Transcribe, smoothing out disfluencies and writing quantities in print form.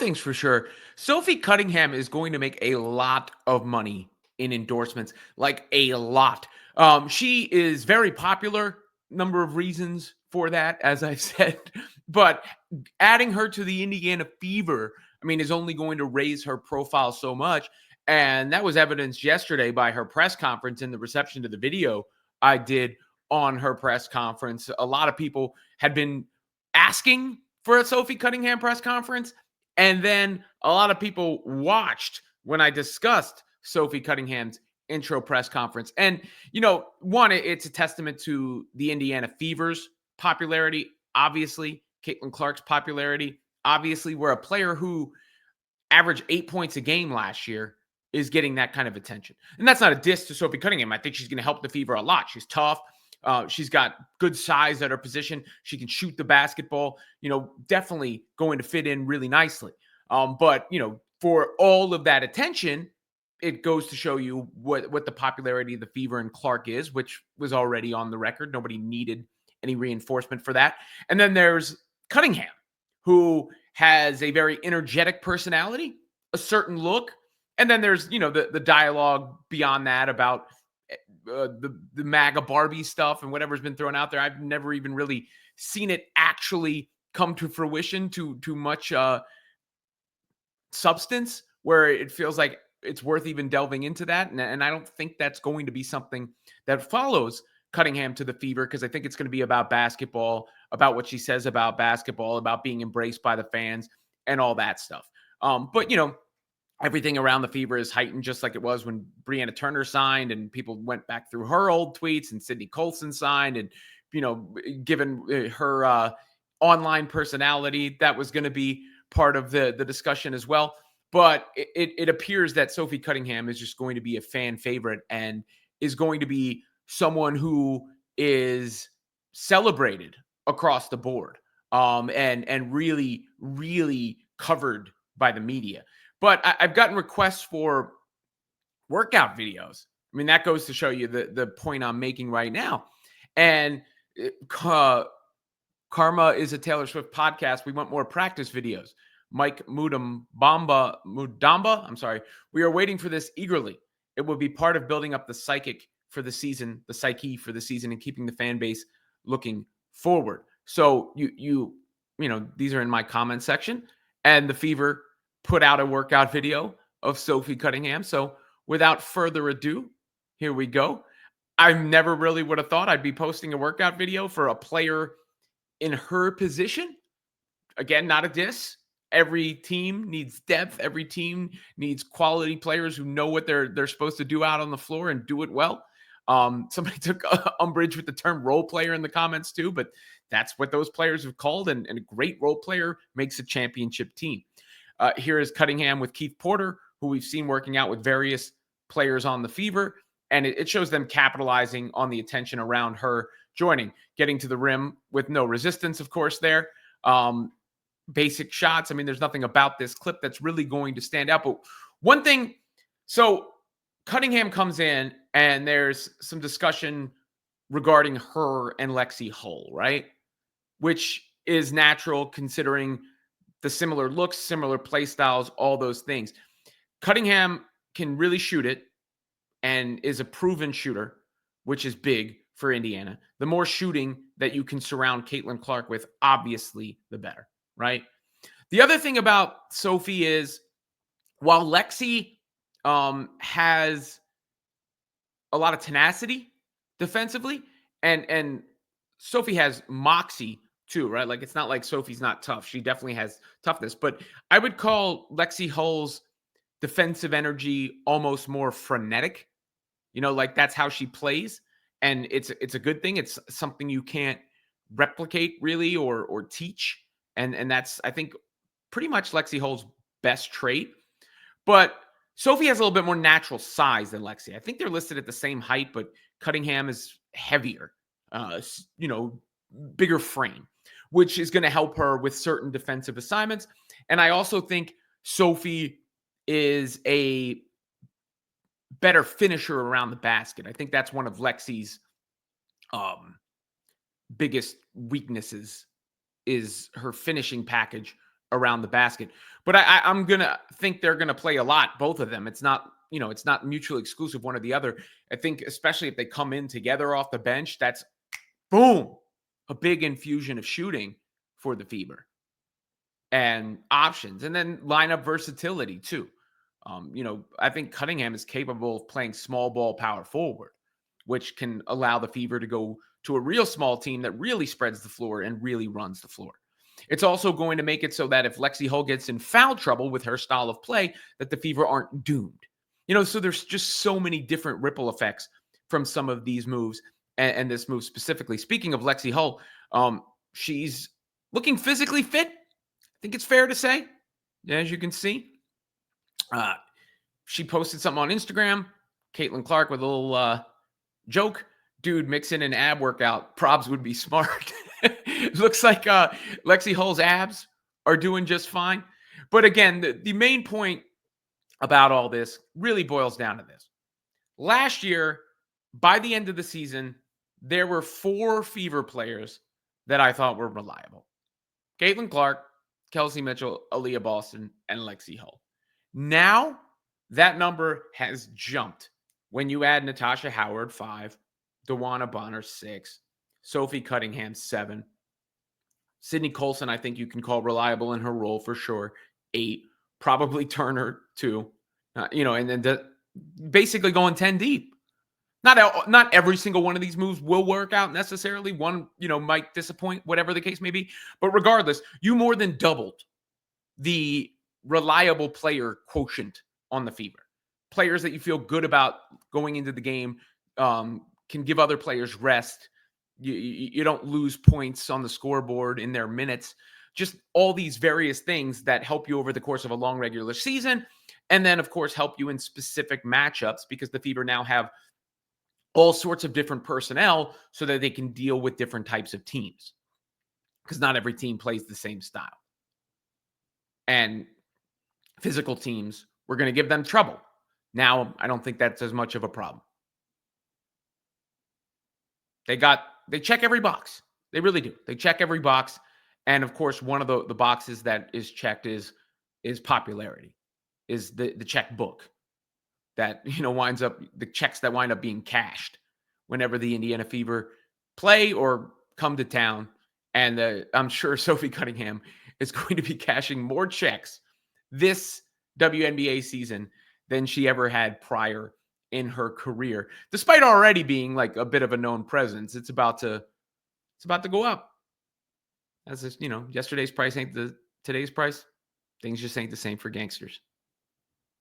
thing's for sure. Sophie Cunningham is going to make a lot of money in endorsements, like a lot. She is very popular. Number of reasons for that, as I've said, but adding her to the Indiana Fever, I mean, is only going to raise her profile so much. And that was evidenced yesterday by her press conference and the reception to the video I did on her press conference. A lot of people had been asking for a Sophie Cunningham press conference. And then a lot of people watched when I discussed Sophie Cunningham's intro press conference. And, one, it's a testament to the Indiana Fever's popularity. Obviously, Caitlin Clark's popularity. Obviously, we're a player who averaged 8 points a game last year is getting that kind of attention. And that's not a diss to Sophie Cunningham. I think she's going to help the Fever a lot. She's tough. She's got good size at her position. She can shoot the basketball, definitely going to fit in really nicely. But, for all of that attention, it goes to show you what the popularity of the Fever and Clark is, which was already on the record. Nobody needed any reinforcement for that. And then there's Cunningham, who has a very energetic personality, a certain look. And then there's, the dialogue beyond that about the MAGA Barbie stuff and whatever's been thrown out there. I've never even really seen it actually come to fruition to much substance where it feels like it's worth even delving into that. And I don't think that's going to be something that follows Cunningham to the Fever, because I think it's going to be about basketball, about what she says about basketball, about being embraced by the fans and all that stuff. But, everything around the Fever is heightened, just like it was when Brianna Turner signed, and people went back through her old tweets, and Sydney Colson signed, and, given her online personality, that was going to be part of the discussion as well. But it appears that Sophie Cunningham is just going to be a fan favorite and is going to be someone who is celebrated across the board, and really, really covered by the media. But I've gotten requests for workout videos. I mean, that goes to show you the point I'm making right now. And Karma is a Taylor Swift podcast. We want more practice videos. Mike Mudamba, I'm sorry. We are waiting for this eagerly. It will be part of building up the psyche for the season, and keeping the fan base looking forward. So these are in my comment section, and the Fever put out a workout video of Sophie Cunningham. So without further ado, here we go. I never really would have thought I'd be posting a workout video for a player in her position. Again, not a diss. Every team needs depth. Every team needs quality players who know what they're supposed to do out on the floor and do it well. Somebody took umbrage with the term role player in the comments too, but that's what those players have called. And a great role player makes a championship team. Here is Cunningham with Keith Porter, who we've seen working out with various players on the Fever. And it shows them capitalizing on the attention around her joining, getting to the rim with no resistance, of course, there. Basic shots. I mean, there's nothing about this clip that's really going to stand out. But one thing, so Cunningham comes in and there's some discussion regarding her and Lexie Hull, right? Which is natural considering the similar looks, similar play styles, all those things. Cunningham can really shoot it and is a proven shooter, which is big for Indiana. The more shooting that you can surround Caitlin Clark with, obviously, the better, right? The other thing about Sophie is, while Lexie has a lot of tenacity defensively, and Sophie has moxie too, right? Like, it's not like Sophie's not tough. She definitely has toughness. But I would call Lexie Hull's defensive energy almost more frenetic. Like, that's how she plays. And it's a good thing. It's something you can't replicate really or teach. And that's, I think, pretty much Lexie Hull's best trait. But Sophie has a little bit more natural size than Lexie. I think they're listed at the same height, but Cunningham is heavier, bigger frame, which is going to help her with certain defensive assignments. And I also think Sophie is a better finisher around the basket. I think that's one of Lexie's biggest weaknesses, is her finishing package around the basket. But I'm going to think they're going to play a lot, both of them. It's not, it's not mutually exclusive one or the other. I think especially if they come in together off the bench, that's boom, a big infusion of shooting for the Fever and options, and then lineup versatility too. I think Cunningham is capable of playing small ball power forward, which can allow the Fever to go to a real small team that really spreads the floor and really runs the floor. It's also going to make it so that if Lexie Hull gets in foul trouble with her style of play, that the Fever aren't doomed. So there's just so many different ripple effects from some of these moves and this move specifically. Speaking of Lexie Hull, she's looking physically fit. I think it's fair to say, as you can see. She posted something on Instagram. Caitlin Clark with a little joke. Dude, mix in an ab workout. Probs would be smart. Looks like Lexie Hull's abs are doing just fine. But again, the main point about all this really boils down to this. Last year, by the end of the season, there were 4 Fever players that I thought were reliable. Caitlin Clark, Kelsey Mitchell, Aaliyah Boston, and Lexie Hull. Now, that number has jumped when you add Natasha Howard, 5, DeWanna Bonner, 6, Sophie Cunningham, 7, Sydney Colson, I think you can call reliable in her role for sure, 8, probably Turner, 2, and then basically going 10 deep. Not every single one of these moves will work out necessarily. One, might disappoint, whatever the case may be. But regardless, you more than doubled the reliable player quotient on the Fever. Players that you feel good about going into the game, can give other players rest. You don't lose points on the scoreboard in their minutes. Just all these various things that help you over the course of a long regular season. And then, of course, help you in specific matchups because the Fever now have all sorts of different personnel so that they can deal with different types of teams because not every team plays the same style. And physical teams, we're going to give them trouble. Now, I don't think that's as much of a problem. They check every box. They really do. They check every box. And of course, one of the boxes that is checked is popularity, is the checkbook that, winds up, the checks that wind up being cashed whenever the Indiana Fever play or come to town. And I'm sure Sophie Cunningham is going to be cashing more checks this WNBA season than she ever had prior in her career, despite already being like a bit of a known presence. It's about to go up. As yesterday's price ain't today's price. Things just ain't the same for gangsters.